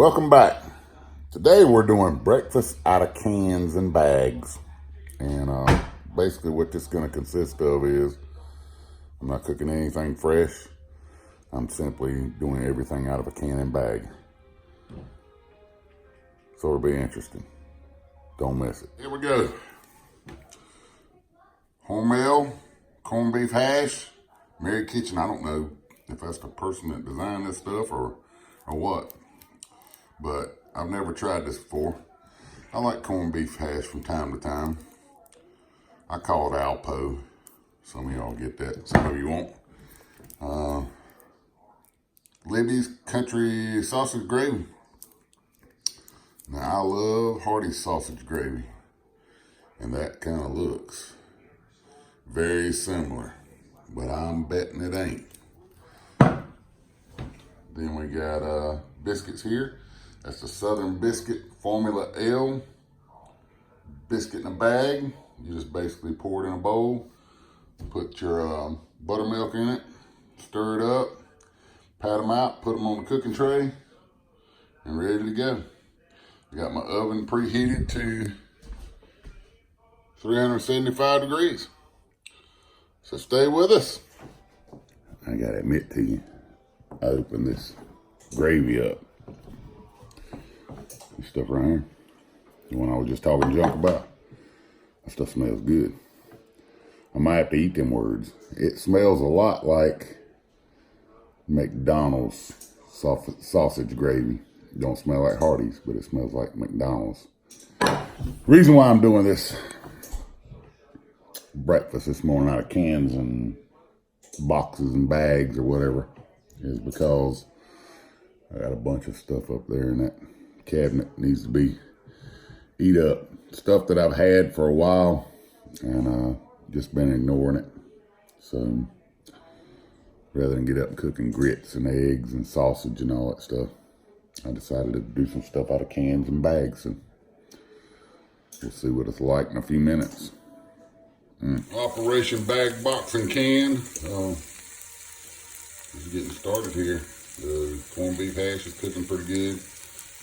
Welcome back. Today we're doing breakfast out of cans and bags. And basically what this is going to consist of is I'm not cooking anything fresh. I'm simply doing everything out of a can and bag. So it'll be interesting. Don't miss it. Here we go. Hormel, corned beef hash, Mary Kitchen. I don't know if that's the person that designed this stuff or what. But I've never tried this before. I like corned beef hash from time to time. I call it Alpo. Some of y'all get that, some of you won't. Libby's country sausage gravy. Now I love Hardee's sausage gravy. And that kind of looks very similar. But I'm betting it ain't. Then we got biscuits here. That's the Southern Biscuit Formula L. Biscuit in a bag. You just basically pour it in a bowl. Put your buttermilk in it. Stir it up. Pat them out. Put them on the cooking tray. And ready to go. I got my oven preheated to 375 degrees. So stay with us. I gotta admit to you, I opened this gravy up. This stuff right here, the one I was just talking junk about. That stuff smells good. I might have to eat them words. It smells a lot like McDonald's sausage gravy. It don't smell like Hardee's, but it smells like McDonald's. Reason why I'm doing this breakfast this morning out of cans and boxes and bags or whatever is because I got a bunch of stuff up there in that cabinet needs to be eat up. Stuff that I've had for a while and just been ignoring it. So rather than get up and cooking grits and eggs and sausage and all that stuff, I decided to do some stuff out of cans and bags. And we'll see what it's like in a few minutes. Operation Bag, Box, and Can. Just getting started here. The corned beef hash is cooking pretty good.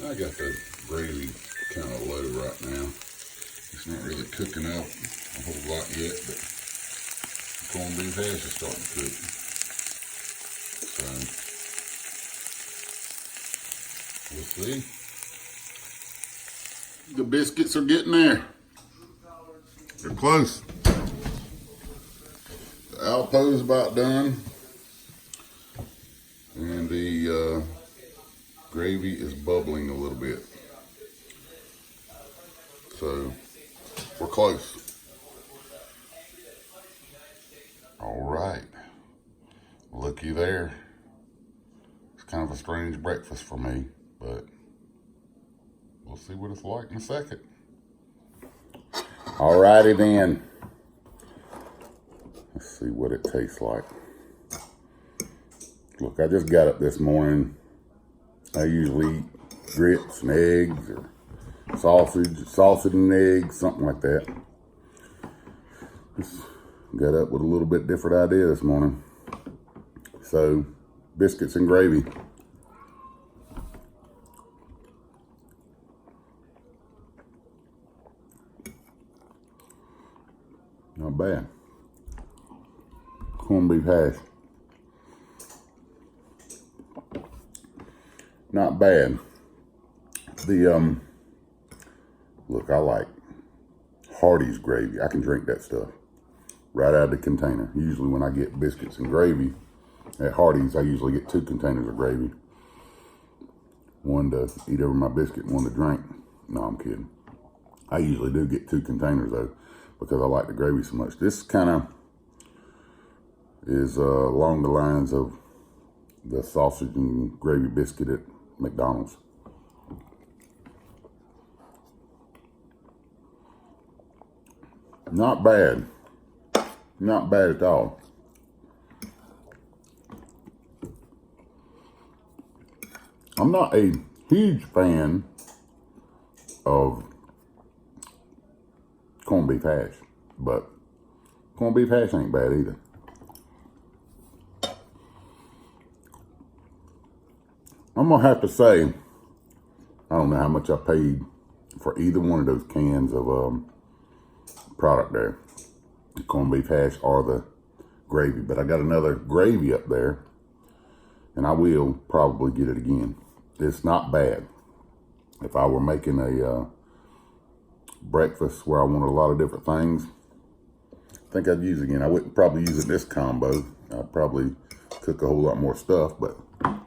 I got the gravy kind of low right now. It's not really cooking up a whole lot yet, but the corned beef hash is starting to cook. So, we'll see. The biscuits are getting there. They're close. The Alpo's about done. And the gravy is bubbling a little bit. So, we're close. All right. Looky there. It's kind of a strange breakfast for me, but we'll see what it's like in a second. All righty then. Let's see what it tastes like. Look, I just got up this morning. I usually eat grits and eggs or sausage and eggs, something like that. Just got up with a little bit different idea this morning. So, biscuits and gravy. Not bad. Corned beef hash. Not bad. Look, I like Hardee's gravy. I can drink that stuff right out of the container. Usually when I get biscuits and gravy at Hardee's, I usually get 2 containers of gravy. One to eat over my biscuit and one to drink. No, I'm kidding. I usually do get 2 containers though because I like the gravy so much. This kind of is along the lines of the sausage and gravy biscuit at McDonald's. Not bad. Not bad at all. I'm not a huge fan of corned beef hash, but corned beef hash ain't bad either. I'm gonna have to say don't know how much I paid for either one of those cans of product there, the corned beef hash or the gravy. But I got another gravy up there, and I will probably get it again. It's not bad. If I were making a breakfast where I wanted a lot of different things, I think I'd use it again. I wouldn't probably use it in this combo. I'd probably cook a whole lot more stuff, but I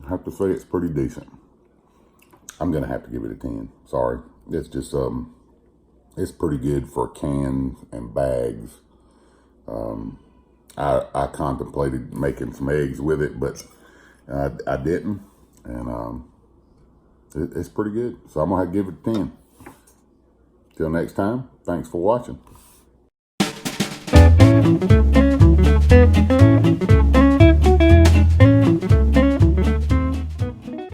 have to say it's pretty decent. I'm gonna have to give it a 10. Sorry, it's just it's pretty good for cans and bags. I contemplated making some eggs with it, but I didn't, and it's pretty good. So I'm gonna have to give it a 10. Till next time, thanks for watching.